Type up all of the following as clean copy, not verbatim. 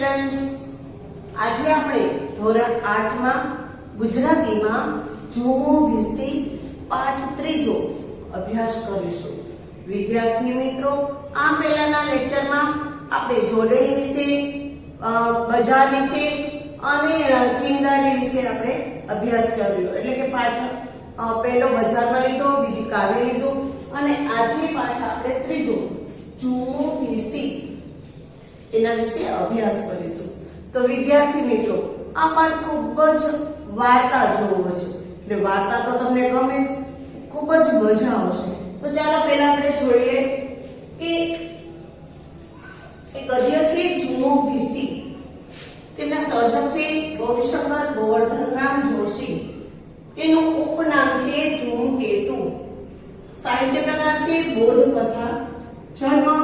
Students, આજે આપણે ધોરણ 8 માં ગુજરાતીમાં જુમો ભીસ્તી પાઠ 3 અભ્યાસ કરીશું। વિદ્યાર્થી મિત્રો, આ પહેલાના લેક્ચરમાં આપણે જોડણી વિશે, બજાર વિશે અને ચિંદારી વિશે આપણે અભ્યાસ કર્યો। એટલે કે પાઠ પહેલો બજારમાં લીધો, બીજી કાવ્ય લીધો અને આજે પાઠ આપણે 3 જુમો ભીસ્તી એના વિશે અભ્યાસ કરીશું। તો વિદ્યાર્થી મિત્રો, આ પાઠ ખૂબ જ વાર્તા જેવો છે, એટલે વાર્તા તો તમને ગમે જ, ખૂબ જ મજા આવશે। તો ચાલો પહેલા આપણે જોઈએ કે એક ગદ્ય છે જુમો ભીસ્તી, તેમના સર્જક છે ગૌરીશંકર ગોવર્ધનરામ જોશી, તેનું ઉપનામ છે ધૂમકેતુ, સાહિત્ય પ્રકાર છે બોધકથા, જન્મ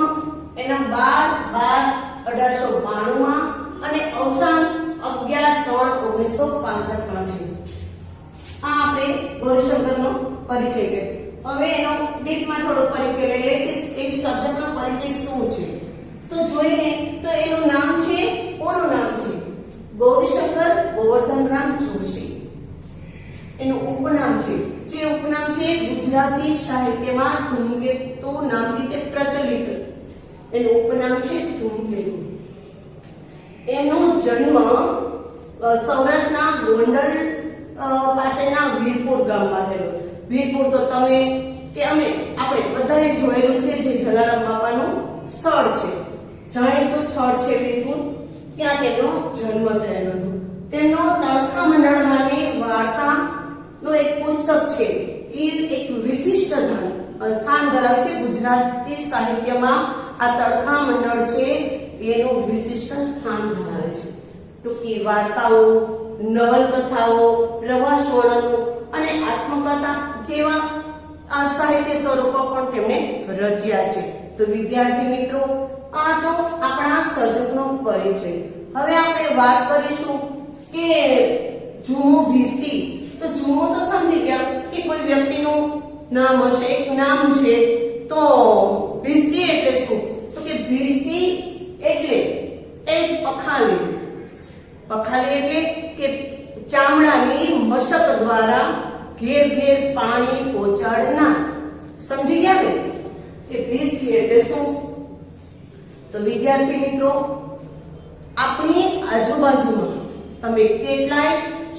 એના 12/12/1892 માં અને અવસાન 11/3/1965 માં છે। આ આપણે ગૌરીશંકરનો પરિચય કર્યો। હવે એનો ડીપમાં થોડો પરિચય લઈ લઈએ કે એક સર્જકનો પરિચય શું છે। તો જોઈએ તો એનું નામ છે, કોનું નામ છે? ગૌરીશંકર ગોવર્ધનરામ જોશી। એનું ઉપનામ છે, જે ઉપનામ છે ગુજરાતી સાહિત્યમાં ધૂમકેતુ નામથી તે પ્રચલિત, એનું ઉપનામ છે ધૂમકેતુ। એનો જન્મ સૌરાષ્ટ્રના ગોંડલ પાસેના વીરપુર ગામમાં થયેલો। વીરપુર તો તમે કે આપણે બધાએ જોયેલું છે, જે જલારામ બાપાનું સ્થળ છે, જાણીતું સ્થળ છે વીરપુર, ત્યાં તેમનો જન્મ થયેલો હતો। તેમનો તણખા મંડળમાંની વાર્તા નો એક પુસ્તક છે, એ એક વિશિષ્ટ સ્થાન ધરાવે છે ગુજરાતી સાહિત્યમાં। આ તણખા મંડળ છે એનું વિશિષ્ટ સ્થાન ધરાવે છે। ટૂંકી વાર્તાઓ, નવલકથાઓ, પ્રવાસ વર્ણનો અને આત્મકથા જેવા આ સાહિત્ય સ્વરૂપો પણ તેમણે રચ્યા છે। તો વિદ્યાર્થી મિત્રો, આ તો આપણા સર્જકનો પરિચય। હવે આપણે વાત કરીશું કે જુમો ભીસ્તી। તો જુમો તો સમજી ગયા કે કોઈ વ્યક્તિનું નામ હશે, એક નામ છે। તો ભીસ્તી એટલે શું? તો કે ભીસ્તી એટલે એક પખાલી, પખાલી એટલે કે ચામડાની મશક દ્વારા ઘેર ઘેર પાણી પહોંચાડનાર। સમજી ગયા ને કે ભીસ્તી એટલે શું? તો વિદ્યાર્થી મિત્રો, આપણી આજુબાજુમાં તમે કેટલાય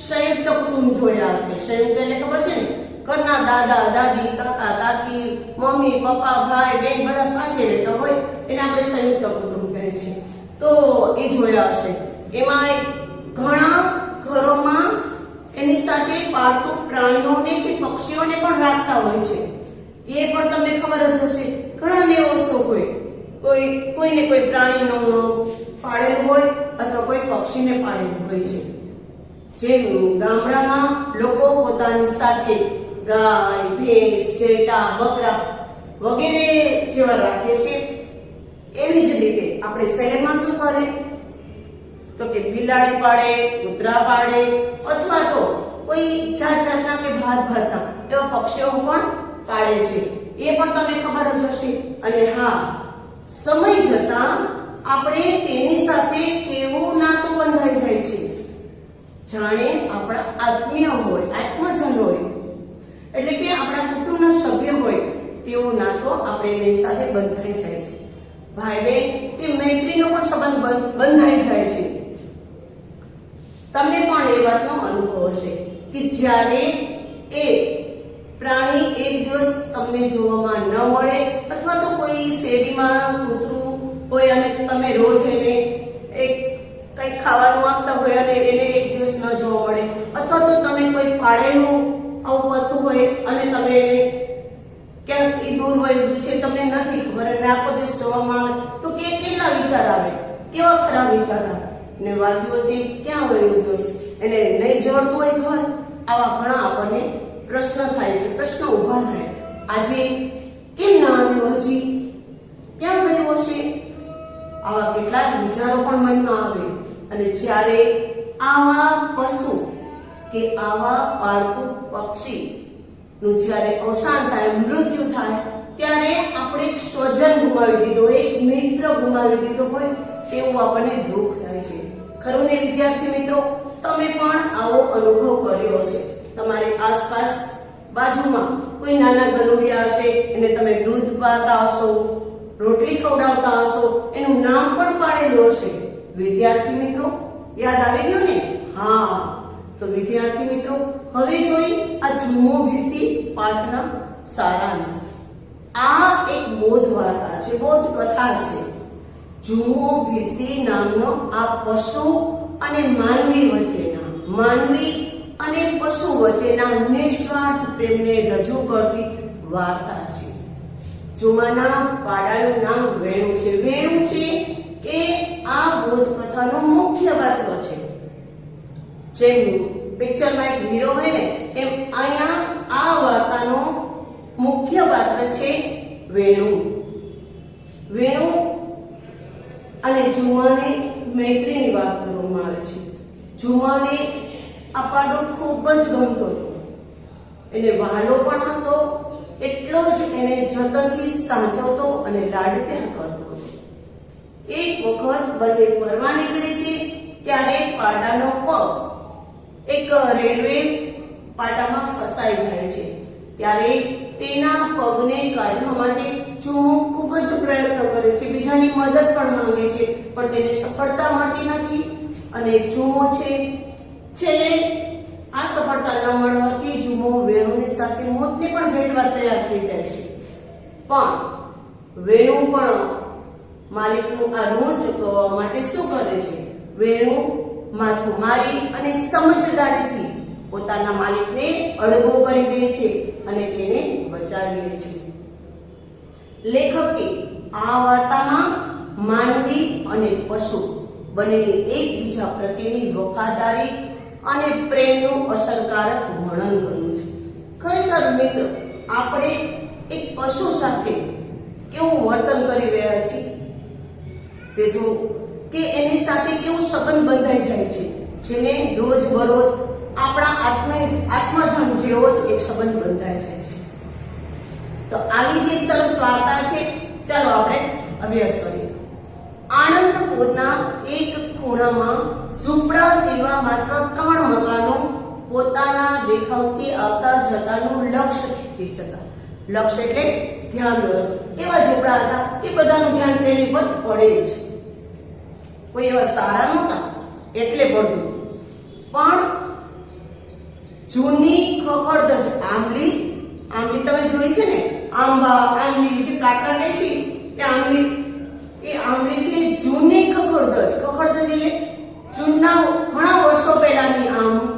સંયુક્ત કુટુંબ જોયા હશે। સંયુક્ત એટલે ખબર છે ને, ઘરના દાદા દાદી, કાકા કાકી, મમ્મી પપ્પા, ભાઈ બહેન બધા સાથે રહેતા હોય, એને આપણે સંયુક્ત કુટુંબ કહે છે। તો એ જોયા હશે। એમાં ઘણા ઘરોમાં એની સાથે પાળતુ પ્રાણીઓને કે પક્ષીઓને પણ રાખતા હોય છે। એ પણ તમને ખબર જ હશે, ઘણા એવો શોખ હોય, કોઈને કોઈ પ્રાણીનો પાળેલું હોય અથવા કોઈ પક્ષીને પાળેલું હોય છે। જેમ ગામડામાં લોકો પોતાની સાથે ગાય, ભેંસ, ઘેટા, બકરા વગેરે જેવા રાખે છે, એવી જ રીતે આપણે શહેરમાં શું કરે? તો કે બિલાડી પાળે, કૂતરા પાળે, અથવા તો કોઈ જાત જાતના કે ભાત ભાતના એવા પક્ષીઓ પણ પાળે છે। એ પણ તમને ખબર જ હશે। અને હા, સમય જતા આપણે તેની સાથે કેવું નાતું બંધાઈ જાય છે, જાણે આપણા આત્મીય હોય, આત્મજન હોય, એટલે કે આપણા કુટુંબના સભ્ય હોય તેવો નાતો આપણે એની સાથે બંધાઈ જાય છે। ભાઈ બહેન કે મૈત્રીનો પણ સંબંધ બંધાઈ જાય છે। તમને પણ એ વાતનો અનુભવ હશે કે જ્યારે એ પ્રાણી એક દિવસ તમને જોવામાં ન મળે, અથવા તો કોઈ શેરીમાં કૂતરું હોય અને તમે રોજ એને એક કંઈક ખાવાનું આપતા હોય અને એને એક દિવસ ન જોવા મળે, અથવા તો તમે કોઈ પાળેલું આવું પશુ હોય અને તમે એને ક્યાંક એ દૂર વયું છે, તમને નથી ખબર અને આખો દિવસ જોવામાં આવે, તો કેટલા વિચાર આવે, કેવા ખરાબ વિચાર આવે, એને વાગ્યું હશે, ક્યાં વયું ગયું હશે, એને નહીં જોડતું હોય ઘર, આવા ઘણા આપણને પ્રશ્ન થાય છે, પ્રશ્ન ઉભા થાય। આજે કેમ ના આવ્યો, હજી ક્યાં ગયો હશે, આવા કેટલાક વિચારો પણ મનમાં આવે। અને જ્યારે આવા પશુ કે આવા પાળતુ પક્ષી નું જ્યારે અવસાન થાય, મૃત્યુ થાય, ત્યારે આપણે એક સ્વજન ગુમાવી દીધો, એક મિત્ર ગુમાવી દીધો હોય તેવું આપણને દુઃખ થાય છે। ખરું ને વિદ્યાર્થી મિત્રો? તમે પણ આવો અનુભવ કર્યો હશે. તમારી આસપાસ બાજુમાં કોઈ નાના ગલુડિયા હશે, એને તમે દૂધ પાતા હશો, રોટલી ખવડાવતા હશો, એનું નામ પણ પાડેલું હશે. વિદ્યાર્થી મિત્રો, યાદ આવી ગયું ને? હા, તો વિદ્યાર્થી મિત્રો, હવે જોઈ આ જુમો વિસી પાઠના સારાંશ. આ એક બોધ વાર્તા છે, બોધ કથા છે. જુમો વિસી નામનો આ પશુ અને માનવી વચ્ચેના, માનવી અને પશુ વચ્ચેના નિસ્વાર્થ પ્રેમને રજૂ કરતી વાર્તા છે. જુમાના પાડાનું નામ વેણુ છે. વેણુ છે એ આ બોધ કથાનું મુખ્ય પાત્ર છે. જેમ પિક્ચરમાં એક હીરો હોય ને, એમ અહીંયા આ વાર્તાનો મુખ્ય પાત્ર છે વેણુ. વેણુ અને જુમાને મૈત્રીની વાત કરવામાં આવે છે. જુમાને આ પાડો ખૂબ જ ગમતો હતો, એને વહાલો પણ હતો, એટલો જ એને જતનથી સાચવતો અને લાડ પ્યાર કરતો હતો. એક વખત બંને ફરવા નીકળે છે, ત્યારે પાડાનો પગ એક રેલવે પાટામાં ફસાઈ જાય છે. ત્યારે તેના પગને કાઢવા માટે જુમો ખૂબ જ પ્રયત્ન કરે છે, બીજાની મદદ પણ માંગે છે, પણ તેને સફળતા મળતી નથી. અને જુમો છે છેલ્લે આ સફળતા ન મળવાથી જુમો વેણુની સાથે મોતને પણ ભેટવા તૈયાર થઈ જાય છે. પણ વેણુ પણ માલિકનું આ ઋણ ચૂકવવા માટે શું કરે છે? વેણુ માથું મારી અને સમજદારીથી પોતાના માલિકને અડગો કરી દે છે અને તેને બચાવી લે છે. લેખકે આ વાર્તામાં માનવી અને પશુ બંનેની એકબીજા પ્રત્યેની વફાદારી અને પ્રેમનું અસરકારક વર્ણન કર્યું છે. ખરેખર મિત્રો, આપણે એક પશુ સાથે કેવું વર્તન કરી રહ્યા છીએ તે જો, કે એની સાથે કેવું સંબંધ બંધાઈ જાય છે, જેને રોજ બરોજ આપણા આત્મજન જેવો જ એક સંબંધ બંધાઈ જાય છે. તો આવી જ એક સરસ વાર્તા છે. ચાલો આપણે અભ્યાસ કરીએ. આનંદપુરના એક ખૂણામાં ઝૂંપડા જેવા માત્ર 3 મકાનો પોતાના દેખાવથી આવતા જતાનું લક્ષ્ય ખેંચી જતા. લક્ષ્ય એટલે ધ્યાન દોરવું. એવા ઝૂંપડા હતા કે બધાનું ધ્યાન તેની પર પડે જ. કોઈ એવા સારા નહોતા એટલે પડતું. પણ જૂની ખખડધજ આંબલી તમે જોઈ છે ને, આંબલી જે કાકા કહે છે કે આંબલી છે જૂની ખખડધજ એટલે જૂના ઘણા વર્ષો પહેલાની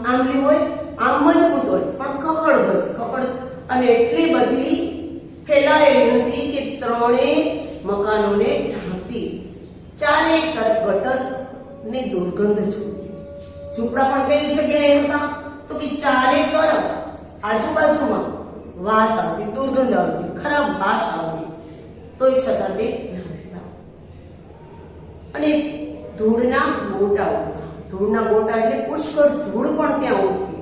આંબલી હોય, આમ મજબૂત હોય પણ ખખડધજ અને એટલી બધી ફેલાયેલી હતી કે 3 મકાનોને ઢાંકતી. ચારે તરફ ગટર ને દુર્ગંધ છૂટતી. ઝૂંપડા પણ કેવી જગ્યાએ હતા તો કે ચારે તરફ આજુબાજુમાં વાસ આવતી, દુર્ગંધ આવતી, ખરાબ વાસ આવતી. તોય છતાં તે રહેતા. અને ધૂળના ગોટા એટલે પુષ્કળ ધૂળ પણ ત્યાં ઉડતી.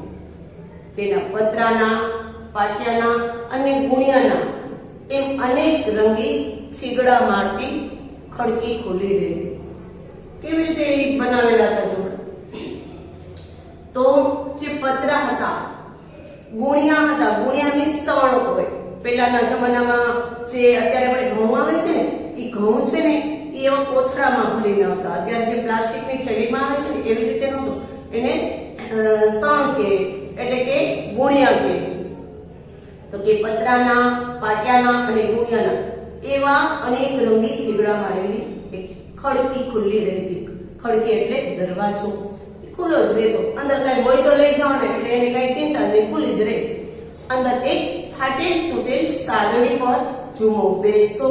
તેના પતરાના, પાટિયાના અને ગુણિયાના એમ અનેક રંગી થીગડા મારતી ખડકી ખુલી રહેતી. કેવી રીતે બનાવેલા હતા ઝૂંપડા? તો જે પતરા હતા, ગુણિયા હતા, ગુણિયાની સવણ હોય. પહેલાના જમાનામાં જે અત્યારે આપણે ઘઉં આવે છે ને, એ ઘઉં છે ને એ એવા કોથળામાં ભરીને હતા. અત્યારે જે પ્લાસ્ટિકની થેલીમાં આવે છે ને એવી રીતે નહોતું. એને સણ કે એટલે કે ગુણિયા કે. તો કે પતરાના, પાટિયાના અને ગુણિયાના એવા અનેક રંગી થીગડા મારેલી એક ખડકી ખુલ્લી રહેતી. ખડકી એટલે દરવાજો ખુલ્લો જ રહેતો. અંદર કઈ હોય તો લઈ જાવ ને એટલે એને કઈ ચિંતા નહીં, ખુલ્લી જ રહે. અંદર એક ફાટેલ તૂટેલ સાદડી પર જુમો બેસતો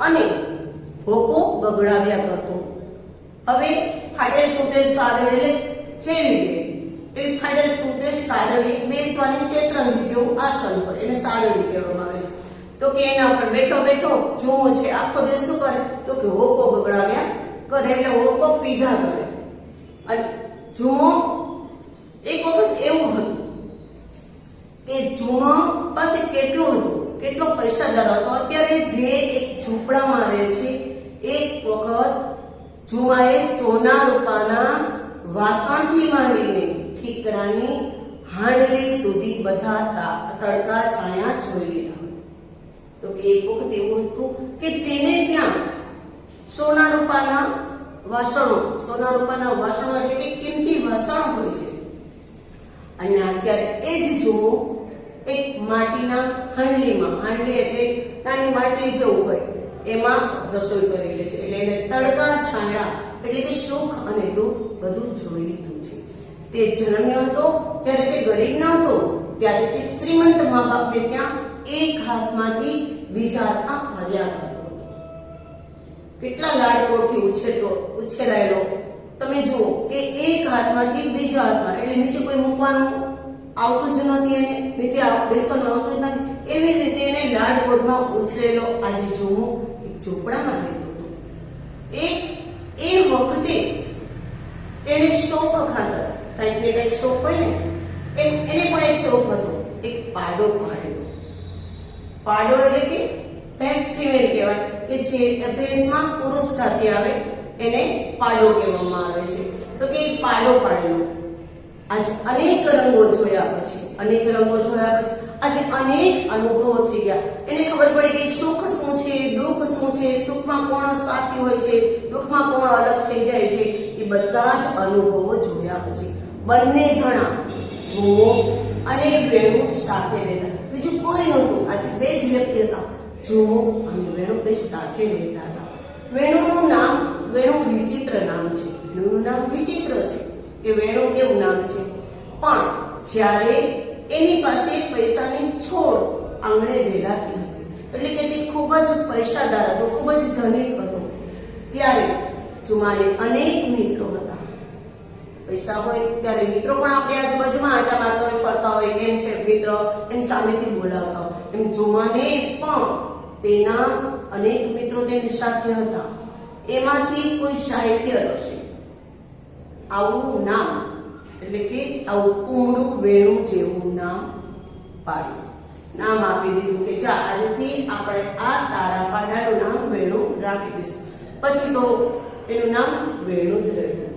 અને હોકો બગડાવ્યા કરતો. હવે ફાટેલ તૂટેલ સાદડી એટલે જેવી એ ફાટેલ તૂટેલ સાદડી બેસવાની શેતરંજી જેવું આસન પર, એને સાદડી કહેવામાં આવે છે. તો કે એના પર બેઠો જુમો છે આખો દિવસ શું કરે તો કે હોકો બગડાવ્યા કરે, એટલે હોકો પીધા કરે. અને જુમો એક વખત એવું હતું કે જુમો પાસે કેટલો પૈસાદાર હતો. અત્યારે જે એક ઝૂંપડામાં રહે છે, એક વખત ઝુમાએ સોના રૂપાના વાસણથી માંડીને ઠીકરાની હાંડલી સુધી બધા તડકા છાયા જોઈ લીધા. તો કે એક વખત એવું હતું કે તેને ત્યાં સોના રૂપાના વાસણો એટલે કે કિંમતી વાસણો હોય છે, અને અત્યારે એ જ જુઓ એક માટીના હાંડલી એટલે નાની માટલી જેવું હોય એમાં રસોઈ કરેલી છે. એટલે એને તડકા છાંયડા એટલે કે સુખ અને દુઃખ બધું જોઈ લીધું છે. તે જન્મ્યો હતો ત્યારે તે ગરીબ ન હતો, ત્યારે તે શ્રીમંત મા બાપને ત્યાં એક હાથમાંથી બીજા હાથમાં ભર્યા કરતો હતો. કેટલા લાડકોડથી ઉછેરાયેલો તમે જુઓ કે એક હાથમાંથી બીજા હાથમાં, એટલે નીચે કોઈ મૂકવાનું આવતું જ નથી, એને નીચે બેસવાનું આવતું જ નથી. એવી રીતે એને લાડકોડમાં ઉછરેલો આજે જુઓ એક ઝૂંપડામાં રહેતો હતો. એ વખતે તેને શોખ ખાતર કંઈક ને કંઈક શોખ હોય ને એને પણ એક શોખ હતો, એક પાડો પાડેલો. પાડો એટલે કે ભેંસ ફિમેલ કહેવાય, કે જે ભેંસમાં પુરુષ જાતિ આવે એને પાડો કહેવામાં આવે છે. તો કે એક પાડો પાડેલો. આજે અનેક રંગો જોયા પછી આજે અનેક અનુભવો થઈ ગયા. એને ખબર પડી કે સુખ શું છે, દુઃખ શું છે, સુખમાં કોણ સાથી હોય છે, દુઃખમાં કોણ અલગ થઈ જાય છે. એ બધા જ અનુભવો જોયા પછી બંને જણા જુઓ અને વેણુ સાથે રહેતા. બીજું કોઈ નહોતું, આજે બે જ વ્યક્તિ હતા, જુઓ અને વેણુ બે સાથે રહેતા હતા. વેણુ વિચિત્ર નામ છે. વેણુનું નામ વિચિત્ર છે કે વેણુ કેવું નામ છે, પણ જ્યારે એની પાસે પૈસાની છોડ આંગણે વેલાતી હતી, એટલે કે તે ખૂબ જ પૈસાદાર હતો, ખૂબ જ ધનિક હતો. ત્યારે ઝુમાને અનેક મિત્રો હતા. પૈસા હોય ત્યારે મિત્રો પણ આપણે આજુબાજુમાં આંટા મારતા હોય, ફરતા હોય, કેમ છે મિત્ર એમ સામેથી બોલાવતા હોય. એમ ઝુમાને પણ તેના અનેક મિત્રો તેની સાથે હતા. એમાંથી કોઈ સાહિત્ય રસે આવું નામ, એટલે કે આવું કુમળું વેણુ જેવું નામ પાડ્યું. નામ આપી દીધું કે જા આજથી આપણે આ તારા પાડાનું નામ વેણુ રાખી દઈશું. પછી તો એનું નામ વેણુ જ રહ્યું.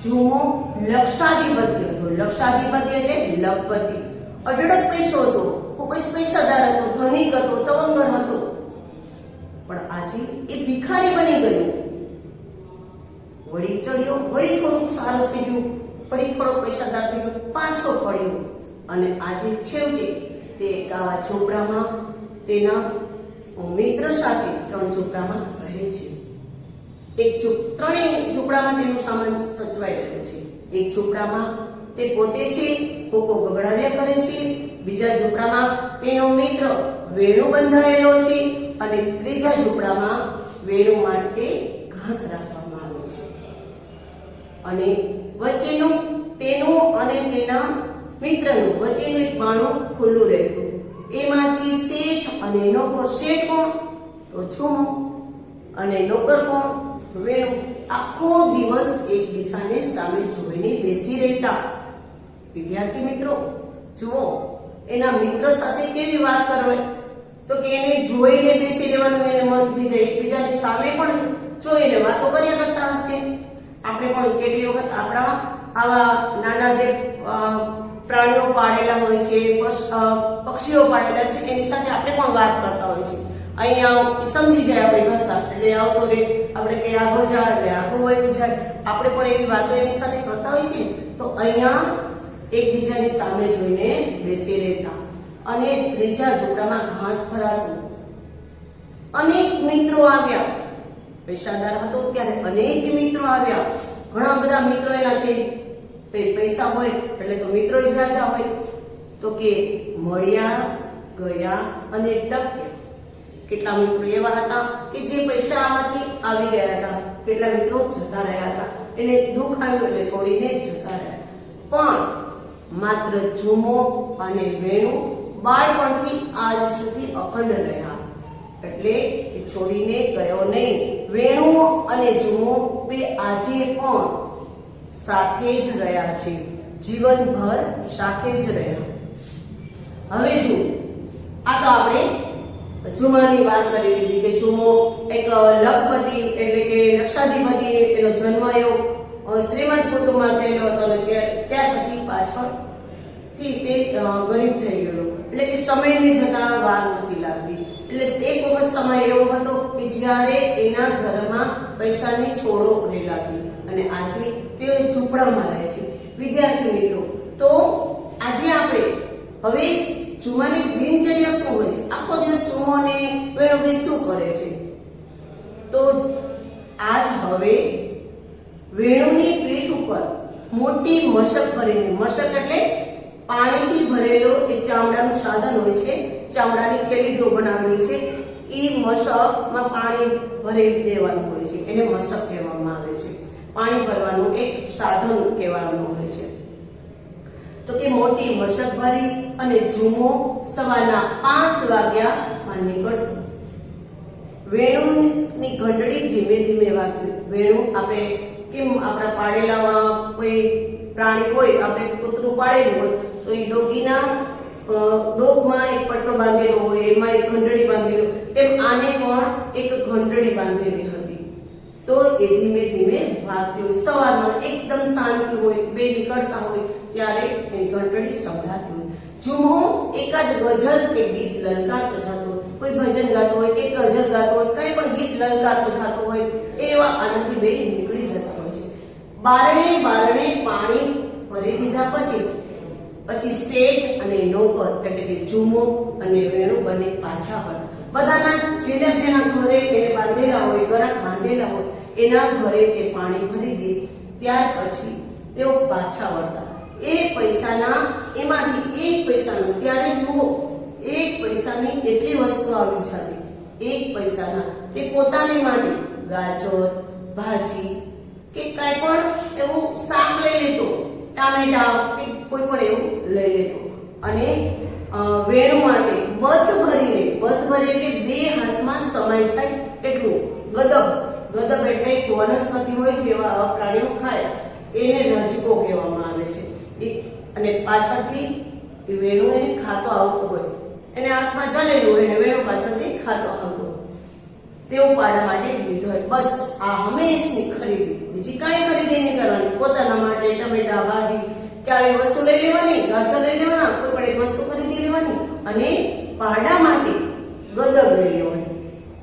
ઝુમો લક્ષાધિપતિ હતો. લક્ષાધિપતિ એટલે લખપતિ. અઢળક પૈસો હતો, ખૂબ જ પૈસાદાર હતો, ધનિક હતો, તવંગર હતો. પણ આજે એ ભિખારી બની ગયો. વળી ચડ્યો, વળી થોડુંક સારું થઈ ગયું, વળી થોડો પૈસાદાર થઈ ગયો, પાછો પડ્યો. અને આજે છેવટે તે એક આવા ઝૂંપડામાં તેના મિત્ર સાથે 3 ઝૂંપડામાં રહે છે. ત્રણેય ઝૂંપડામાં તેનું સામાન સચવાઈ રહ્યો છે. એક ઝૂંપડામાં તે પોતે છે, કોકો બગડાવ્યા કરે છે. બીજા ઝૂંપડામાં તેનો મિત્ર વેણુ બંધાયેલો છે, અને ત્રીજા ઝૂંપડામાં વેણુ માટે ઘાસ રાખવામાં આવે છે. અને વચ્ચેનું તેનું અને તેના મિત્રનું વચ્ચેનું એક બાણું ખુલ્લું રહેતું. એમાંથી શેઠ અને નોકર, શેઠ કોણ તો ઝુમો, અને નોકર કોણ વેણુ, આખો દિવસ એકબીજાને સામે જોઈને બેસી રહેતા. વિદ્યાર્થી મિત્રો જુઓ, એના મિત્ર સાથે કેવી વાત કરવી, તો કે એને જોઈને બેસી રહેવાનું એને મન થઈ જાય. એકબીજાની સામે પણ જોઈને વાતો કર્યા કરતા હશે. આપણે પણ કેટલી વખત આપણા આવા નાના જે પ્રાણીઓ પાળેલા હોય છે, પક્ષીઓ પાળેલા છે, એની સાથે આપણે પણ વાત કરતા હોય છે. અહીંયા સમજી જાય આપણી ભાષા, એટલે આવતો રે, આપણે કઈ આગો જા એટલે આગો વયું જાય. આપણે પણ એવી વાતો એની સાથે કરતા હોય છે. તો અહીંયા એકબીજાની સામે જોઈને બેસી રહેતા. અને ત્રીજા ઝૂંપડામાં ઘાસ ભરાતું. અનેક મિત્રો આવ્યા. પૈસાદાર હતો ત્યારે અનેક મિત્રો આવ્યા. ઘણા બધા મિત્રો એનાથી પૈસા હોય એટલે તો મિત્રો જ રાજા હોય. તો કે મળ્યા, ગયા અને ટક્યા. કેટલા મિત્રો એવા હતા કે જે પૈસા આમાંથી આવી ગયા હતા, કેટલા મિત્રો જતા રહ્યા હતા. એને દુઃખ આવ્યું એટલે છોડીને જતા રહ્યા. પણ માત્ર ઝુમો અને વેણુ બાળપણથી આજ સુધી અખંડ રહ્યા, એટલે એ છોડીને ગયો નહીં. વેણુ અને ઝુમો બે આજે પણ સાથે જ રહ્યા છે, જીવનભર સાથે જ રહ્યા. હવે જો આ તો આપણે ઝુમાની વાત કરી લીધી કે ઝુમો એક લખપતિ એટલે કે લક્ષાધિપતિ એનો જન્મ એવો શ્રીમંત કુટુંબમાં થયેલો હતો અને ત્યાર પછી પાછળથી તે ગરીબ થઈ ગયેલો, એટલે કે સમયની જતા વાર નથી લાગતી. એટલે એક વખત સમય એવો હતો કે જ્યારે એના ઘરમાં પૈસાની છોડો ઉડી લાગી અને આજે તે ઝૂંપડામાં રહે છે. વિદ્યાર્થી મિત્રો, તો આજે આપણે હવે ઝુમાની દિનચર્યા શું હોય છે, આખો દિવસ ઝુમો અને વેણુભાઈ શું કરે છે, તો આજ હવે વેણુની પીઠ ઉપર મોટી મશક ભરીને, મશક એટલે પાણીથી ભરેલો એક ચામડાનું સાધન હોય છે, ચામડાની થેલી જો બનાવેલી છે, એ મશકમાં પાણી ભરી દેવાનું હોય છે, એને મશક કહેવામાં આવે છે. પાણી ભરવાનું એક સાધન કહેવામાં આવે છે. તો કે મોટી મશક ભરી અને ઝુમો સવારના 5 વાગ્યામાં નીકળતો. વેણુની ઘંટડી ધીમે ધીમે વાગતી. વેણુ આપણે કેમ આપણા પાડેલામાં કોઈ પ્રાણી હોય, આપણે કૂતરું પાડેલું હોય તો એ ડોગીના ડોકમાં એક પટ્ટો બાંધેલો હોય, એમાં એક ઘંટડી બાંધેલી હોય, તેમ આને પણ એક ઘંટડી બાંધેલી હતી. તો એ ધીમે ધીમે વાગતી હોય. સવારમાં એકદમ શાંતિ હોય, બે નીકળતા હોય ત્યારે એની ઘંટડી સંભળાતી હોય. ઝુમો એકાદ ગઝલ કે ગીત લલકારતો જતો હોય, કોઈ ભજન ગાતો હોય કે ગઝલ ગાતો હોય, કઈ પણ ગીત લલકારતો જતો હોય, એવા આનંદથી બે નીકળી જતા હોય છે. બારણે પાણી ભરી દીધા પછી શેઠ અને નોકર એટલે કે ઝુમો અને વેણુ બંને પાછા વળ્યા. બધાના જેના ઘરે એને બાંધેલા હોય, ગરાક બાંધેલા હોય, એના ઘરે તે પાણી ભરી દે. ત્યાર પછી તેઓ પાછા વળતા. એમાંથી 1 પૈસાનું, ત્યારે જુઓ 1 પૈસાની એટલી વસ્તુ આવી જતી. 1 પૈસાના તે પોતાને માટે ગાજર, ભાજી કે કઈ પણ એવું શાક લઈ લેતો, ટામેટા કે કોઈ પણ એવું લઈ લેતો અને વેણુ માટે બધ ભરી એટલે 2 હાથમાં સમાઈ જાય એટલું ગદબ એટલે એક વનસ્પતિ હોય જેવા આવા પ્રાણીઓ ખાય, એને રજકો કહેવામાં આવે છે. અને પાછળથી વેણુ એને ખાતો આવતો હોય, એને હાથમાં ચાલેલું હોય અને વેણુ પાછળથી ખાતો આવતો હોય. તેવું પાડા માટે લીધો હોય. બસ આ હંમેશની ખરીદી, બીજી કાંઈ ખરીદી નહીં કરવાની. પોતાના માટે ટમેટા, ભાજી કે આવી વસ્તુ લઈ લેવાની, ગાજર લઈ લેવાના, કોઈ પણ એક વસ્તુ ખરીદી લેવાની અને પાડા માટે ગદબ લઈ લેવાની.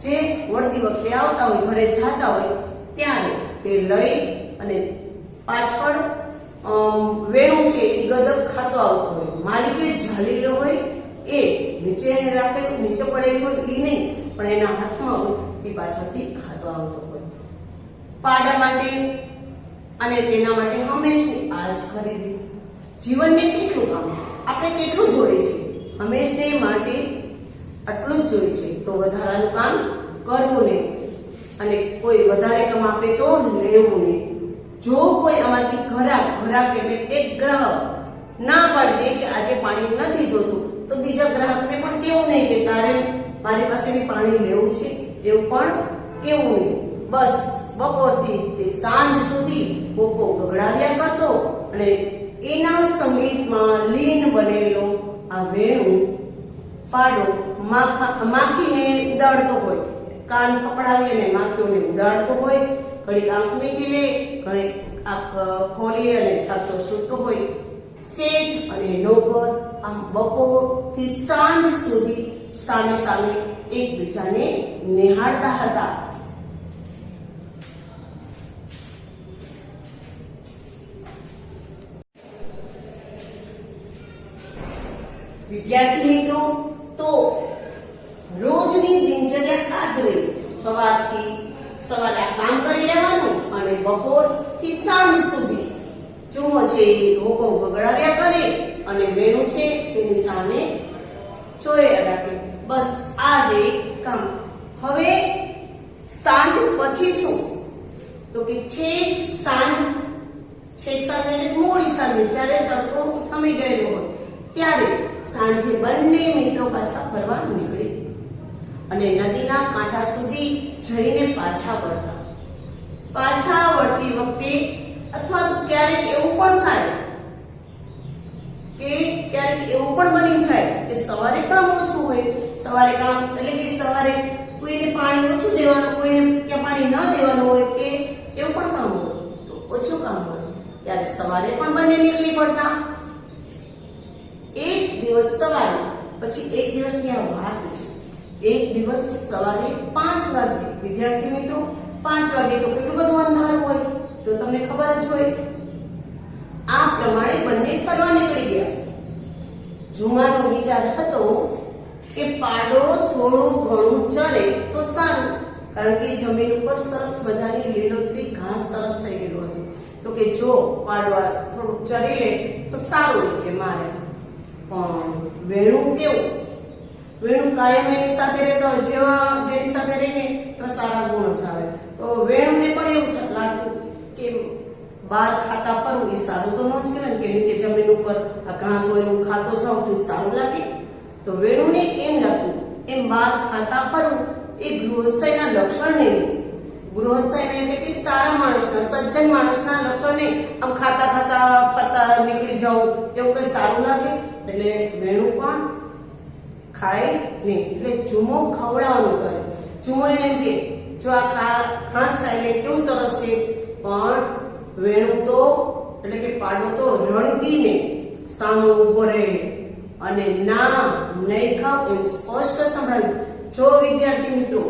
જે વળતી વખતે આવતા હોય, ઘરે જાતા હોય ત્યારે તે લઈ અને પાછળ વેણુ છે એ ગદબ ખાતો આવતો હોય. માલિકે ઝાલેલો હોય એ નીચે રાખેલું, નીચે પડેલું હોય એ નહીં, પણ એના હાથમાં હોય એ પાછળથી ખાતો આવતો હોય. પાડા માટે અને તેના માટે હંમેશની આ જ ખરીદી. જીવનને કેટલું કામ, આપણે કેટલું જોઈએ છે, હંમેશને માટે આટલું જ જોઈએ છે. તો વધારાનું કામ કરવું નહીં અને કોઈ વધારે કામ આપે તો લેવું નહીં. જો કોઈ આમાંથી ઘરાક એટલે એક ગ્રાહક ના પાડે કે આજે પાણી નથી જોતું, તો બીજા ગ્રાહકને પણ કેવું નહીં કે તારે મારી પાસેથી પાણી લેવું છે, એવું પણ કેવું નહીં. બસ બપોરથી તે સાંજ સુધી બોકો ગગડાવ્યા કરતો અને એના સંગીતમાં લીન બનેલો આ વેણુ પાડો માખીને ઉડાડતો હોય. કાન પકડાવી અને માખીઓને ઉડાડતો હોય. ઘડીક આંખ મીચી લે, ઘડીક આંખ ખોલી અને જાગતો સૂતો હોય. શેઠ અને નોકર આમ બપોરથી સાંજ સુધી સામે એકબીજાને નિહાળતા હતા. વિદ્યાર્થી મિત્રો, તો રોજની દિનચર્યા આ જ રહી. સવારે આ કામ કરી લેવાનું અને બપોરથી સાંજ સુધી ઝુમો છે હોકો બગડાવ્યા કરે અને વેણુ છે તેની સામે જોયા રાખે. બસ આ જ એક કામ. હવે સાંજ પછી શું, તો કે છેક સાંજ એટલે મોડી સાંજે જ્યારે તડકો થમી ગયેલો હોય ત્યારે સાંજે બંને મિત્રો પાછા ફરવા નીકળે અને નદીના કાંઠા સુધી જઈને પાછા વળતા. પાછા વળતી વખતે અથવા તો ક્યારેક એવું પણ થાય કે ક્યારેક એવું પણ બની જાય કે સવારે કામ ઓછું હોય, સવારે કામ એટલે કે સવારે કોઈને પાણી ઓછું દેવાનું, કોઈને ત્યાં પાણી ન દેવાનું હોય કે એવું પણ કામ હોય તો ઓછું કામ હોય ત્યારે સવારે પણ બંને નીકળી પડતા. એક દિવસ સવારે, પછી એક દિવસની આ વાત છે, એક દિવસ સવારે 5 વાગે, વિદ્યાર્થી મિત્રો 5 વાગે તો કેટલું બધું અંધારું હોય તો તમને ખબર જ હોય. આ પ્રમાણે બંને ફરવા નીકળી ગયા. જુમાનો વિચાર હતો કે પાડો થોડું ઘણું ચરે તો સારું, કારણ કે જમીન ઉપર સરસ મજાની લીલોતરી ઘાસ સરસ થઈ ગયેલું હતું. તો કે જો પાડો થોડુંક ચરી લે તો સારું કે મારે. પણ વેણું કેવું? વેણું કાયમ એની સાથે રહેતો હોય, જેની સાથે રહીને તો સારા ગુણ જ આવે. તો વેણુને પણ એવું લાગતું કે બહાર ખાતા ફરવું એ સારું તો ન જ કહેવાય કે નીચે જમીન ઉપર આ ઘાસ હોય એનું ખાતો જાવ તો સારું લાગે. તો વેણુને એમ લાગતું એમ બહાર ખાતા ફરવું એ ગૃહસ્થના લક્ષણ નહીં. ગૃહસ્થના એટલે કે સારા માણસના, સજ્જન માણસના લક્ષણ નહીં. આમ ખાતા ખાતા ફરતા નીકળી જવું એવું કઈ સારું લાગે. એટલે વેણું પણ ખાય નહીં. એટલે જુમો ખવડાવવાનું કરે. જુમો એને એમ કે જો આ ઘાસ ખાઈ લે કેવું સરસ છે, પણ વેણું તો એટલે કે પાડો તો રણકીને સામો ઉભો રહે અને ના નહીં ખાવ એમ સ્પષ્ટ સંભળાવ્યું. જો વિદ્યાર્થી મિત્રો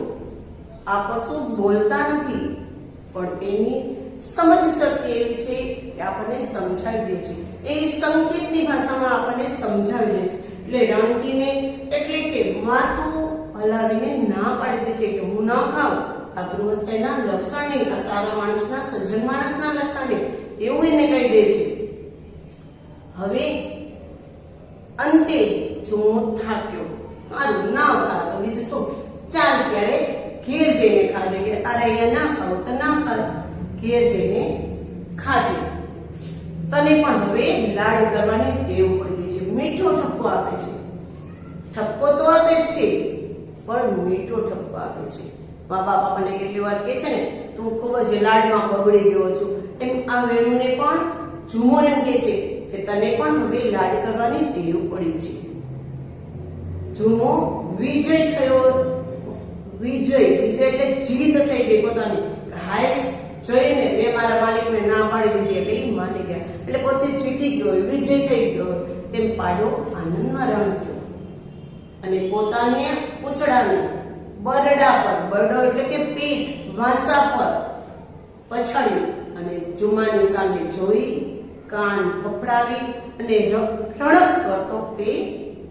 આ પશુ બોલતા નથી પણ તેની સમજ શક્તિ એવી છે કે આપણને સમજાવી દે છે. એ સંકેતની ભાષામાં આપણને સમજાવી દે છે. એટલે રણકીને એટલે કે માથું હલાવીને ના પાડી દે છે કે હું ન ખાઉં. આ ગૃહસ્થના લક્ષણ નહીં, આ સારા માણસના, સજ્જન માણસના લક્ષણ નહીં એવું એને કહી દે છે. હવે અંતે જુમો થાક્યો, મારું ના ખા તો બીજું શું, ચાલ ત્યારે ઘેર જઈને ખાજે. કે અરે અહીંયા ના ખાવ તો ના ખા, ઘેર જઈને ખાજે. તને પણ હવે લાડ કરવાની ટેવ પડી ગઈ છે. મીઠો ઠપકો આપે છે. ઠપકો તો આપે જ છે પણ મીઠો ઠપકો આપે છે. મા બાપ આપણને કેટલી વાર કહે છે ને તું ખૂબ જ લાડમાં બગડી ગયો છું, એમ આ વેણુને પણ જુમો એમ કહે છે કે તને પણ હવે લાડ કરવાની ટેવ પડી છે. જુમો વિજય થયો. વિજય એટલે જીત થઈ ગઈ પોતાની. હાય જઈને મેં મારા માલિકને ના પાડી દીધી એટલે એ માની ગયા, એટલે પોતે જીતી ગયો, વિજય થઈ ગયો. તેમ પાડો આનંદમાં રમતો અને પોતાને પૂંછડાને બરડા પર, બરડો એટલે કે પીઠ, વાંસા પર પછાડ્યું અને જુમાની સામે જોઈ, કાન ફફડાવી અને રણક કરતો તે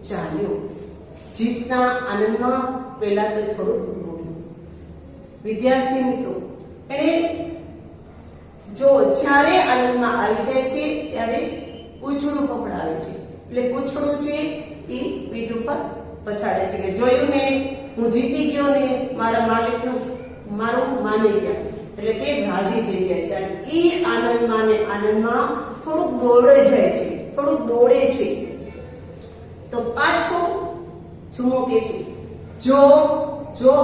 ચાલ્યો. જીતના આનંદમાં પેલા તો થોડું રોડ્યું. વિદ્યાર્થી મિત્રો એને જો જ્યારે આનંદમાં આવી જાય છે ત્યારે પૂંછડું પકડાવે છે. એટલે પૂંછડું છે એ પીઠ ઉપર પછાડે છે કે જોયું ને હું જીતી ગયો ને, મારા માલિકનું મારું માની ગયા. એટલે તે રાજી થઈ જાય છે અને એ આનંદમાં ને આનંદમાં થોડુંક દોડે જાય છે, થોડુંક દોડે છે. તો પાછો જુમો કે છે જો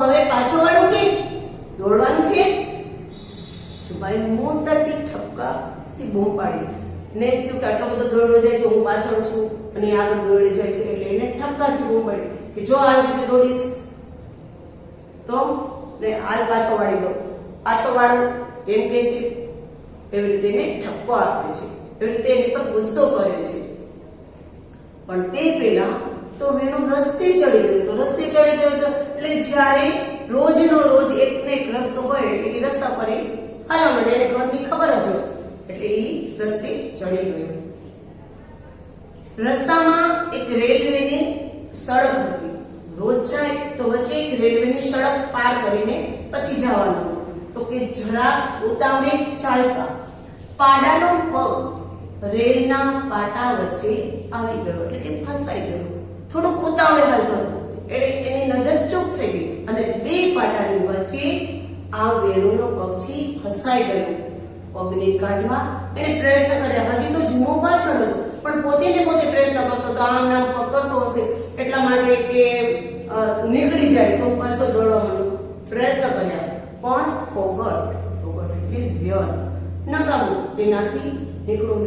હવે પાછો વાળું કે દોડવાનું છે. ભાઈ મોટાથી ઠપકાથી બૂમ પાડી ને કહ્યું કે આટલો બધો દોડવો જાય છે, હું પાછળ છું અને આગળ દોડી જાય છે. એટલે એને ઠપકાથી બૂમ પાડી કે જો આ રીતે દોડીશ તો ને હાલ પાછો વાળી દો, પાછો વાળો એમ કે છે. એવી રીતે એને ઠપકો આપે છે, એવી રીતે એની પર ગુસ્સો કરે છે. પણ તે પહેલા તો વેણુ રસ્તે ચડી ગયો. તો રસ્તે ચડી ગયો તો એટલે જ્યારે રોજનો રોજ એક ને એક રસ્તો હોય એટલે એ રસ્તા પર હાલવા માટે એને ઘરની ખબર જ હોય એટલે એ રસ્તે ચડી ગયો. રસ્તામાં એક રેલવેની સડક હતી. રોજ જાય તો વચ્ચે એક રેલવેની સડક પાર કરીને પછી જવાનું. તો કે જરા ઉતાવળે ચાલતા પાડાનો પગ રેલના પાટા વચ્ચે આવી ગયો એટલે કે ફસાઈ ગયો. થોડુંક ઉતાવળે હાલતો એટલે એની નજર ચૂક થઈ ગઈ અને બે પાટાની વચ્ચે આ વેણુનો પગ છે ફસાઈ ગયો. પગને કાઢવા એને પ્રયત્ન કર્યા. હજી તો જુમો પાછળ હતો પણ પોતે પ્રયત્ન કરતો તો આમ નામ પકડતો હશે એટલા માટે કે નીકળી જાય તો પાછો દોડવા માંડ્યો. પ્રયત્ન કર્યા પણ ફોગટ એટલે વ્યર્થ, નકામું, તેનાથી નીકળ્યું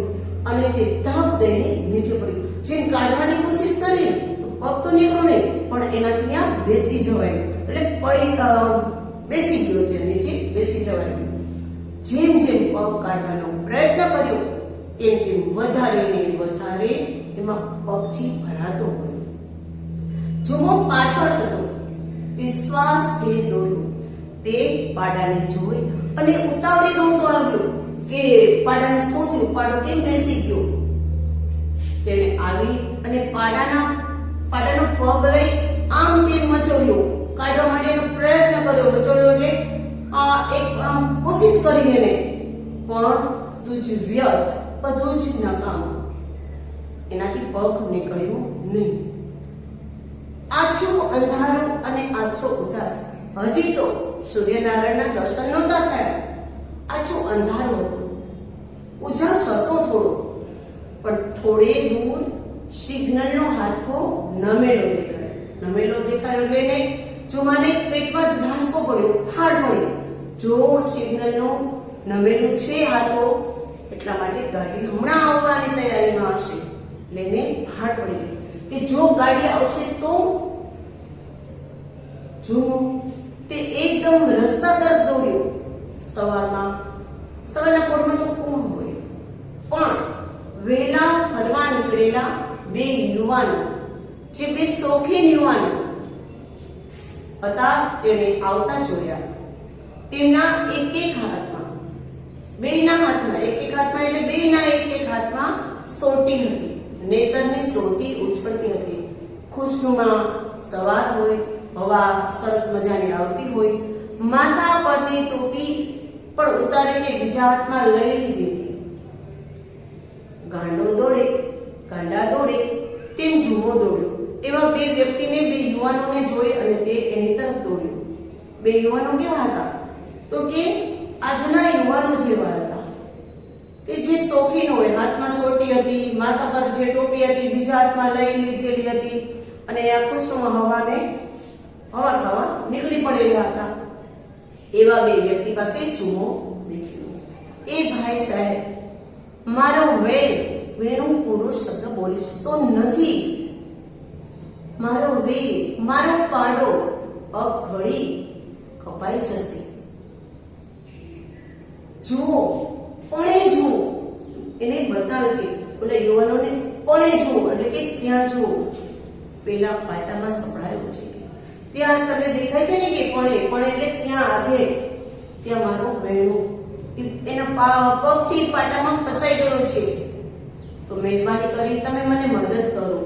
અને તે ધબ દઈને નીચે પડ્યું. જેમ કાઢવાની કોશિશ કરી તો પગ તો નીકળો નહીં, પણ એનાથી ત્યાં બેસી જવાય, એટલે બેસી ગયો, ત્યાં નીચે બેસી જવાય. જેમ જેમ પગ કાઢવાનો પ્રયત્ન કર્યો તેમ તેમ વધારે ને વધારે એમાં પગથી ભરાતો ગયો. જુમો પાછળ હતો તે શ્વાસ ફેર દોડ્યો. તે પાડાને જોઈ અને ઉતાવળે દોડતો આવ્યો કે પાડાને શું થયું, પાડો કેમ બેસી ગયો. તેણે આવી અને પાડાનો પગ લઈ આમ તેમ મચોડ્યો, કાઢવા માટેનો પ્રયત્ન કર્યો. મચોડ્યો એટલે એક કોશિશ કરી એને, પણ બધું જ વ્યર્થ, બધું જ નકામ. એનાથી પગ નીકળ્યો નહીં. આછું અંધારું અને આછો ઉજાસ. હજી તો સૂર્યનારાયણના દર્શન નહોતા થયા. આછું અંધારું હતું, ઉજાસ હતો થોડો, પણ થોડે દૂર સિગ્નલનો હાથો નમેલો દેખાયો. એટલે જોમાને પેટમાં ધ્રાસકો પડ્યો, ફાડ પડ્યો. જો સિગ્નલનો નમેલું છે હાથો, એટલા માટે ગાડી હમણાં આવવાની તૈયારીમાં હશે. લઈને ફાડ પડી ગઈ કે જો ગાડી આવશે તો. જો તે એકદમ રસ્તા તરફ દોડ્યો. સવારના પોરમાં તો કોણ હોય, પણ વેલા ફરવા નીકળેલા બે યુવાનો, જે બે શોખીન યુવાનો હતા, તેને આવતા જોયા. તેમના એક હાથમાં, બેના હાથમાં એટલે બેના એક હાથમાં સોટી હતી. નેતરની સોટી ઉછળતી હતી. ખુશનુમા સવાર હોય, હવા સરસ મજાની આવતી હોય. માથા પરની ટોપી પણ ઉતારીને બીજા હાથમાં લઈ લીધી હતી. ગાંડા દોડે તેમ જુમો દોડ્યો. એવા બે વ્યક્તિને, બે યુવાનોને જોઈ અને તે એની તરફ દોડ્યો. બે યુવાનો કેવા હતા? તો કે આજના યુવાનો જેવા હતા, કે જે શોખીન હોય. હાથમાં સોટી હતી, માથા પર જે ટોપી હતી બીજા હાથમાં લઈ લીધેલી હતી, અને આ ખુશનુમા હવા ખાવા નીકળી પડેલા હતા. એવા બે વ્યક્તિ પાસે જુમો દેખ્યો. એ ભાઈ સાહેબ, મારો વેણુ પુરુષ શબ્દ બોલી શકતો નથી. મારો પાડો ઘડી કપાઈ જશે. જુઓ, એને બતાવે છે ઓલા યુવાનોને, પણ જુઓ એટલે કે ત્યાં જુઓ. પેલા પાટામાં સંભળાયું છે, ત્યાં તમને દેખાય છે ને કે પણ એટલે ત્યાં આગે, ત્યાં મારો વેણુ એના પગથી પાટામાં ફસાઈ ગયો છે. તો મહેરબાની કરી તમે મને મદદ કરો.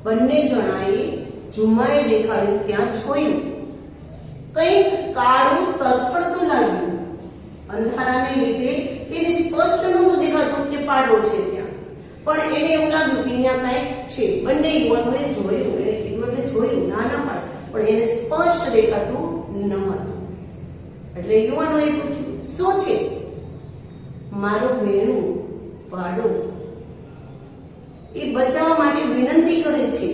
બંને જણાએ જુમાએ દેખાડ્યું ત્યાં જોયું. કંઈક કાળું તરફડતું લાગ્યું. અંધારાને લીધે તેને સ્પષ્ટ નહોતું દેખાતું કે પાડો છે ત્યાં, પણ એને એવું લાગ્યું કે ત્યાં કંઈક છે. બંને યુવાનોએ જોયું, એને કીધું એટલે જોયું, ના પાડ, પણ એને સ્પષ્ટ દેખાતું ન હતું. એટલે યુવાનોએ પૂછ્યું, શું છે? મારો વેણુ પાડો. એ બચાવવા માટે વિનંતી કરે છે.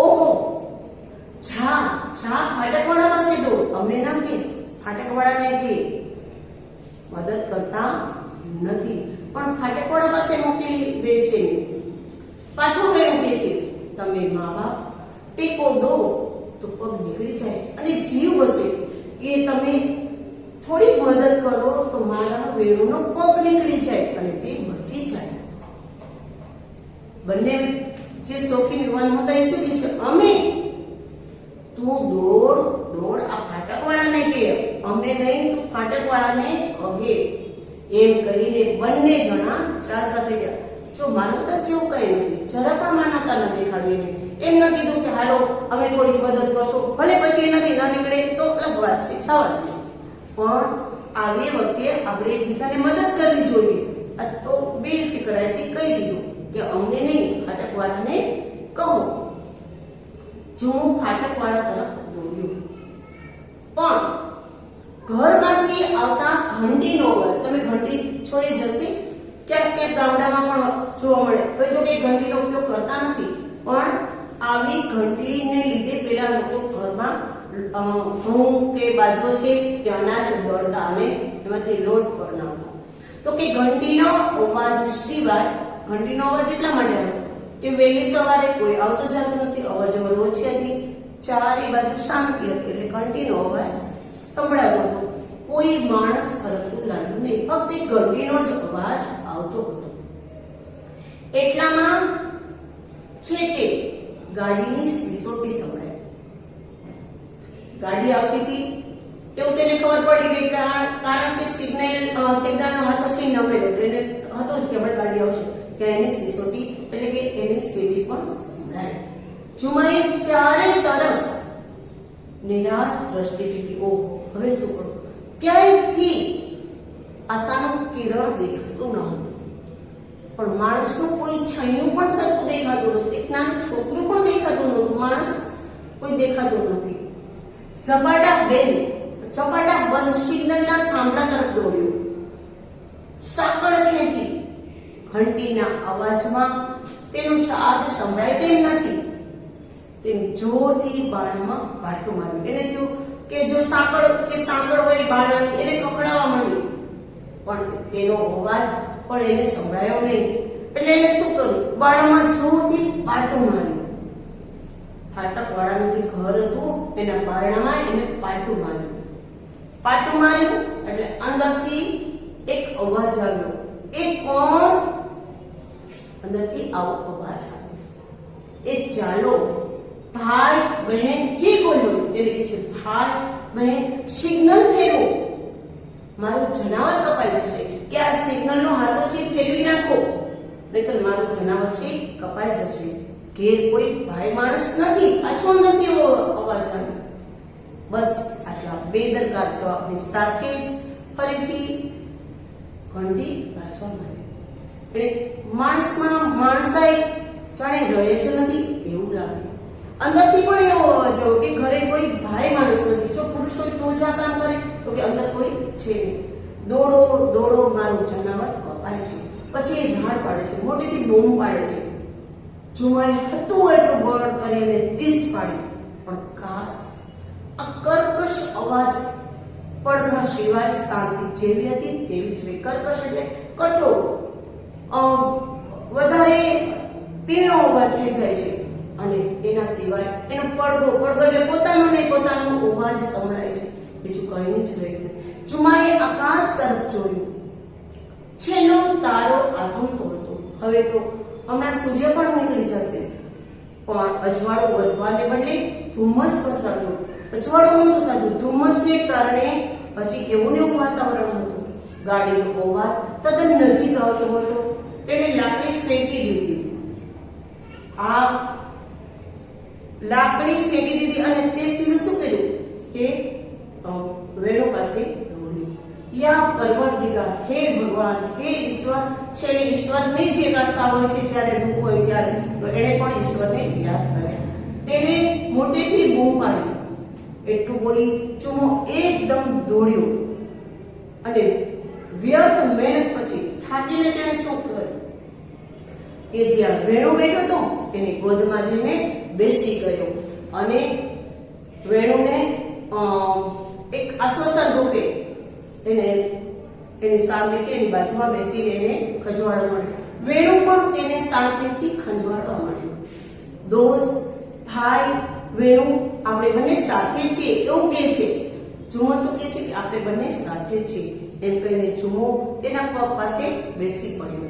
ઓહો, જા ફાટકવાળા પાસે દો. અમને ના કે, ફાટકવાળાને કે. મદદ કરતા નથી, પણ ફાટકવાળા પાસે મોકલી દે છે. પાછો કઈ ઉઠે છે, તમે મા બાપ ટેકો દો તો પગ નીકળી જાય અને જીવ બચે. એ તમે થોડીક મદદ કરો તો મારા વેણુનો પગ નીકળી જાય અને તે બચી જાય. બંને જે શોખીન યુવાન હતા એ શું કહે છે? અમે, તું દોડ આ ફાટકવાળાને કે. અમે નહીં, તું ફાટકવાળાને કહે. એમ કહીને બંને જણા ચાલતા થઈ ગયા. જો માનવતા જેવું કઈ નથી, જરા પણ માનવતા ન દેખાડી. એમ ન કીધું કે હાલો અમે થોડી મદદ કરશો, ભલે પછી એનાથી ન નીકળે તો અલગ વાત છે, છાવા. પણ આવી વખતે આપણે એકબીજાને મદદ કરવી જોઈએ. આ તો બેફિકરાઈથી કહી દીધું કે અમને નહીં, ફાટકવાળાને કહો. જો ફાટકવાળા તરફ દોડ્યું, પણ ઘરમાંથી આવતા ઘંટીનો અવાજ, તમે ઘંટી જોઈ જશે ક્યાંક ગામડામાં પણ જોવા મળે. હવે જો કે ઘંટીનો ઉપયોગ કરતા નથી, પણ આવી ઘંટીને લીધે પેલા લોકો ઘરમાં ઘઉં કે બાજરો છે કે અનાજ દળતા અને એમાંથી લોટ બનાવતા. તો કે ઘંટીનો અવાજ સિવાય, ઘંટીનો અવાજ એટલા માટે આવ્યો કે વહેલી સવારે કોઈ આવતું જતું નથી, અવર જવર ઓછી હતી, ચારે બાજુ શાંતિ હતી, એટલે ઘંટીનો અવાજ સંભળાતો હતો. કોઈ માણસ ફરતું લાગ્યું નહીં, ફક્ત એક ઘંટીનો જ અવાજ આવતો હતો. એટલામાં છેટે ગાડીની સિસોટી સંભળાઈ. ગાડી આવતી હતી એવું તેને ખબર પડી ગઈ, કારણ કે સિગ્નલનો હાથો છે નમેલો, તો એને હતો જ કે આપણે ગાડી આવશે, કે એની સિસોટી એટલે કે એની સીડી પણ સંભળાય. જુમાએ ચારે તરફ નિરાશ દ્રષ્ટિ દીધી. ઓહો, હવે શું કરું? ક્યાંયથી આશાનું કિરણ દેખાતું ન હતું, પણ માણસનું કોઈ છૈયું પણ સરખું દેખાતું નહોતું, એક નાનું છોકરું પણ દેખાતું નહોતું, માણસ કોઈ દેખાતું નથી. ઝપાટા બંધ સિગ્નલના થાંભલા તરફ દોડ્યો. સાંકળ ખેંચી. ઘંટીના અવાજમાં તેનું સાદ સંભળાય તેમ નથી. તેને જોરથી બાણામાં પાટું માર્યું. એને થયું કે જો સાંકળ હોય બાણાની, એને પકડાવવા માંડ્યું, પણ તેનો અવાજ પણ એને સંભળાયો નહીં. એટલે એને શું કર્યું? બાણામાં જોરથી પાટું માર્યું. ફાટક વાળાનું જે ઘર હતું એના બારણામાં એને પાટું માર્યું એટલે અંદરથી એક અવાજ આવ્યો. એ કોણ? અંદરથી આવો અવાજ આવ્યો. એ ચાલો ભાઈ બહેન જે બોલ્યો તેને કહે છે, ભાઈ બહેન સિગ્નલ ફેરવો, મારું જનાવર કપાઈ જશે. કે આ સિગ્નલનો હાથો છે ફેરવી નાખો, નહીતર મારું જનાવર છે કપાઈ જશે. ઘેર કોઈ ભાઈ માણસ નથી. પાછો અંદરથી એવો અવાજ આવ્યો. બસ આટલા બેદરકાર જવાબની સાથે જ ફરીથી ઘંટી વાજવા માંડી. એટલે માણસમાં માણસાઈ જાણે રહે જ નથી એવું લાગે. અંદરથી પણ એવો અવાજ આવ્યો કે ઘરે કોઈ ભાઈ માણસ નથી. જો પુરુષ હોય તો જ આ કામ કરે, તો કે અંદર કોઈ છે નહીં. દોડો મારું જનાવર કપાય છે. પછી એ રાડ પાડે છે, મોટેથી બૂમ પાડે છે. જુમાએ હતું એટલું બળ કરીને ચીસ પાડી, પણ કાશ આ કર્કશ અવાજ પડઘા સિવાય શાંતિ જેવી હતી તેવી જ રહી. કર્કશ એટલે કટો, વધારે તેનો અવાજ થઈ જાય છે, અને એના સિવાય એનો પડઘો એટલે પોતાનો અવાજ સંભળાય છે, બીજું કંઈ જ રહી નહીં. જુમાએ આકાશ તરફ જોયું. છેલ્લો તારો આથમતો હતો. હવે તો હમણાં સૂર્ય પણ નીકળી જશે, પણ અજવાળું વધવાને બદલે ધુમ્મસ પથરાતું. અજવાળું નહોતું થતું, ધુમ્મસને કારણે હજી એવું ને એવું વાતાવરણ હતું. ગાડીનો અવાજ તદ્દન નજીક આવતો હતો. તેને લાકડી ફેંકી દીધી. અને તે સીધું શું કર્યું કે વેણુ પાસે દોડ્યું. યા પરવરદિગાર, હે ભગવાન, હે ઈશ્વર. છેલ્લે ઈશ્વરની જે આશા હોય છે જ્યારે દુઃખ હોય ત્યારે, તો એણે પણ ઈશ્વરને યાદ કર્યા. તેને મોટેથી બૂમ પાડી. એટલું બોલી ચુમો એકદમ દોડ્યો, અને વ્યર્થ મહેનત પછી થાકીને તેને શું કર્યું કે જ્યાં વેણુ બેઠો હતો એની ગોદમાં જઈને બેસી ગયો, અને વેણુને એક આશ્વાસન રૂપે એની શાંતિથી એની બાજુમાં બેસીને એને ખંજવાળવા માંડ્યો. વેણુ પણ તેને શાંતિથી ખંજવાળવા માંડ્યો. દોસ્ત, ભાઈ, વેણુ, આપણે બંને સાથે છીએ એવું કહે છે. જુમો શું કહે છે કે આપણે બંને સાથે છીએ એમ કહીને જુમો તેના પગ પાસે બેસી પડ્યો.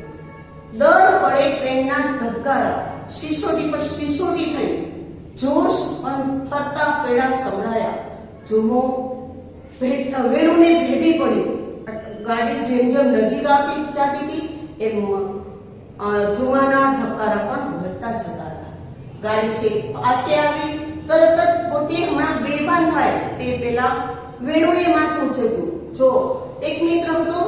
દર પડે ટ્રેનના ધબકારા સિસોટી પર સિસોટી થઈ. જોશ ફરતા પેડા સંભળાયા. જુમો વેણુને ભેટી પડ્યો. ગાડી જેમ જેમ નજીક આવતી જતી હતી એમ જુમાના ધબકારા પણ વધતા જતા હતા. ગાડી છે પાસે આવી. તરત જ પોતે હમણાં બેભાન થાય તે પહેલા વેણુએ માથું ઝૂક્યું. જો એક મિત્ર હતો,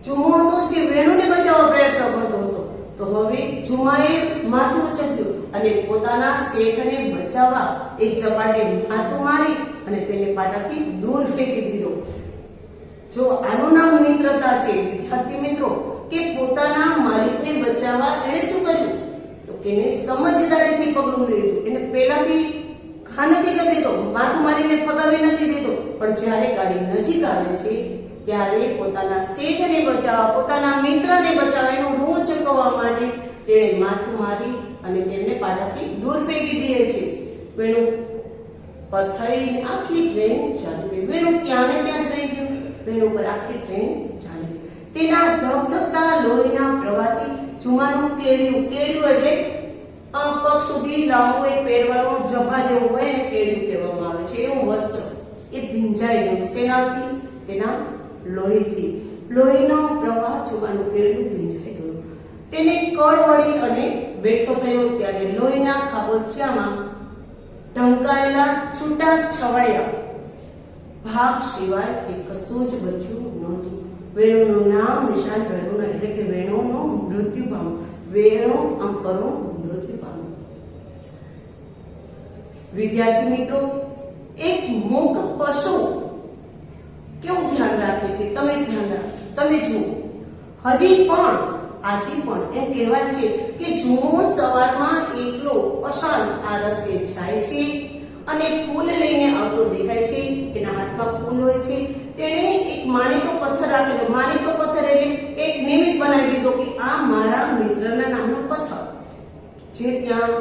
જુમો હતો, જે વેણુને બચાવવા પ્રયત્ન કરતો હતો, તો હવે જુમાએ માથું ઊંચક્યું અને પોતાના શેઠને બચાવવા એક સપાટે માથું મારી અને તેને પાટાથી દૂર ફેંકી દીધો. જો આનું નામ મિત્રતા છે વિદ્યાર્થી મિત્રો, કે પોતાના માલિકને બચાવવા એને શું કર્યું તો કે એને સમજદારીથી પગલું લીધું. એને પહેલાથી ખા નથી કરી દીધો, માથું મારીને ફગાવી નથી દીધો, પણ જ્યારે ગાડી નજીક આવે છે ત્યારે પોતાના શેઠને બચાવવા, પોતાના મિત્રને બચાવવા, એનું ઋણ ચૂકવવા માટે તેણે માથું મારી અને તેમને પાટાથી દૂર ફેંકી દે છે. વેણુ પર થઈને આખી ટ્રેન ચાલી ગઈ. વેણુ ત્યાં ને ત્યાં જ રહી ગયું. વેણુ પર આખી ટ્રેન ચાલી ગઈ. તેના ધબધબતા લોહીના પ્રવાહથી ઝુમાનું કેડિયું એટલે પગ સુધી લાંબો એક પહેરવાનો જભા જેવું હોય ને કેડિયું કહેવામાં આવે છે એવું વસ્ત્ર એ ભીંજાઈ ગયું. શેનાથી? એના લોહીથી. લોહીનો પ્રવાહ ઝુમાનું કેડિયું ભીંજાઈ ગયું. તેને કળ વળી અને બેઠો થયો ત્યારે લોહીના ખાબોચિયામાં ઢંકાયેલા છૂટા છવાયા ભાગ સિવાય તે કશું જ બચ્યું નહોતું. વેણુનું નામ નિશાન વેણુ એટલે કે વેણુનું મૃત્યુ પામ્યું. વેણુ આમ કરું મૃત્યુ પામ્યું. વિદ્યાર્થી મિત્રો, એક મૂક પશુ કેવું ધ્યાન રાખે છે? તમે ધ્યાન રાખો, તમે જુઓ. આજે પણ એમ કહેવાય છે કે જુમો સવારમાં એકલો અશાંત આ રસ્તે જાય છે અને ફૂલ લઈને આવતો દેખાય છે. એના હાથમાં ફૂલ હોય છે. તેણે એક માનીતો પથ્થર રાખેલો. માનીતો પથ્થર એટલે એક નિમિત્ત બનાવી દીધો કે આ મારા મિત્રના નામનો પથ્થર. જે ત્યાં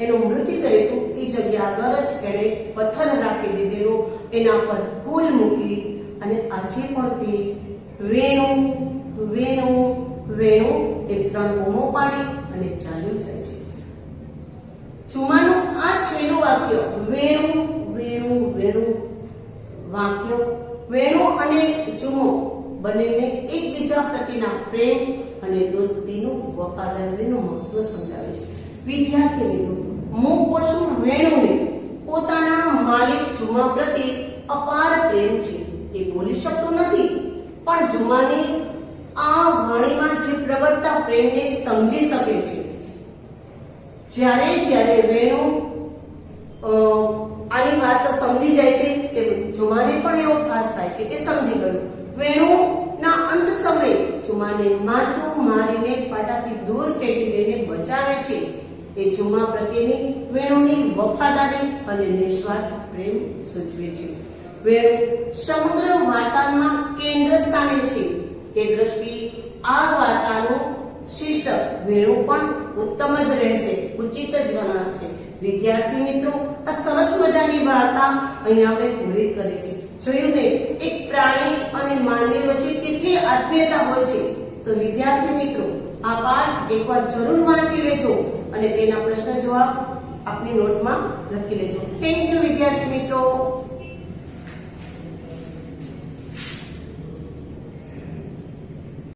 એનું મૃત્યુ થયું હતું એ જગ્યા આગળ જ એણે પથ્થર રાખી દીધેલો. એના પર ફૂલ મૂકી અને આજે પણ તે વેણુ વેણુ વેણુ એ 3 બૂમો પાડી અને ચાલ્યું જાય છે. ઝુમાનું આ છેલ્લું વાક્ય વેણુ વેણુ વેણુ વાક્ય વેણુ અને ઝુમો બંનેને એકબીજા પ્રત્યેના પ્રેમ અને દોસ્તીનું વફાદારીનું મહત્વ સમજાવે છે. વિદ્યાર્થી મિત્રો, મૂક પશુ વેણુને પોતાના માલિક ઝુમા પ્રત્યે અપાર પ્રેમ છે. એ બોલી શકતો નથી પણ ઝુમાની આ વાણીમાં જે પ્રગટતા પ્રેમને સમજી શકે છે. જ્યારે વેણુ આની વાત સમજી જાય છે તે ઝુમાને પણ એવો ભાસ થાય છે કે સમજી ગયું. વેણુના અંત સમયે ઝુમાને માથું મારીને પાટાથી દૂર ફેંકી દઈને બચાવે છે. એ ઝુમા પ્રત્યેની વેણુની વફાદારી અને નિસ્વાર્થ પ્રેમ સૂચવે છે. વેણુ સમગ્ર વાર્તામાં કેન્દ્ર સ્થાને છે. તે દ્રષ્ટિએ આ વાર્તાનું શીર્ષક વેણુ પણ ઉત્તમ જ રહેશે, ઉચિત જ ગણાશે. વિદ્યાર્થી મિત્રો, આ સરસ મજાની વાર્તા અહીં આપણે પૂરી કરી છે. જોયું ને, એક પ્રાણી અને માનવી વચ્ચે કેટલી આત્મીયતા હોય છે. તો વિદ્યાર્થી મિત્રો, આ પાઠ એકવાર જરૂર વાંચી લેજો અને તેના પ્રશ્ન જવાબ આપની નોટમાં લખી લેજો. થેન્ક યુ વિદ્યાર્થી મિત્રો.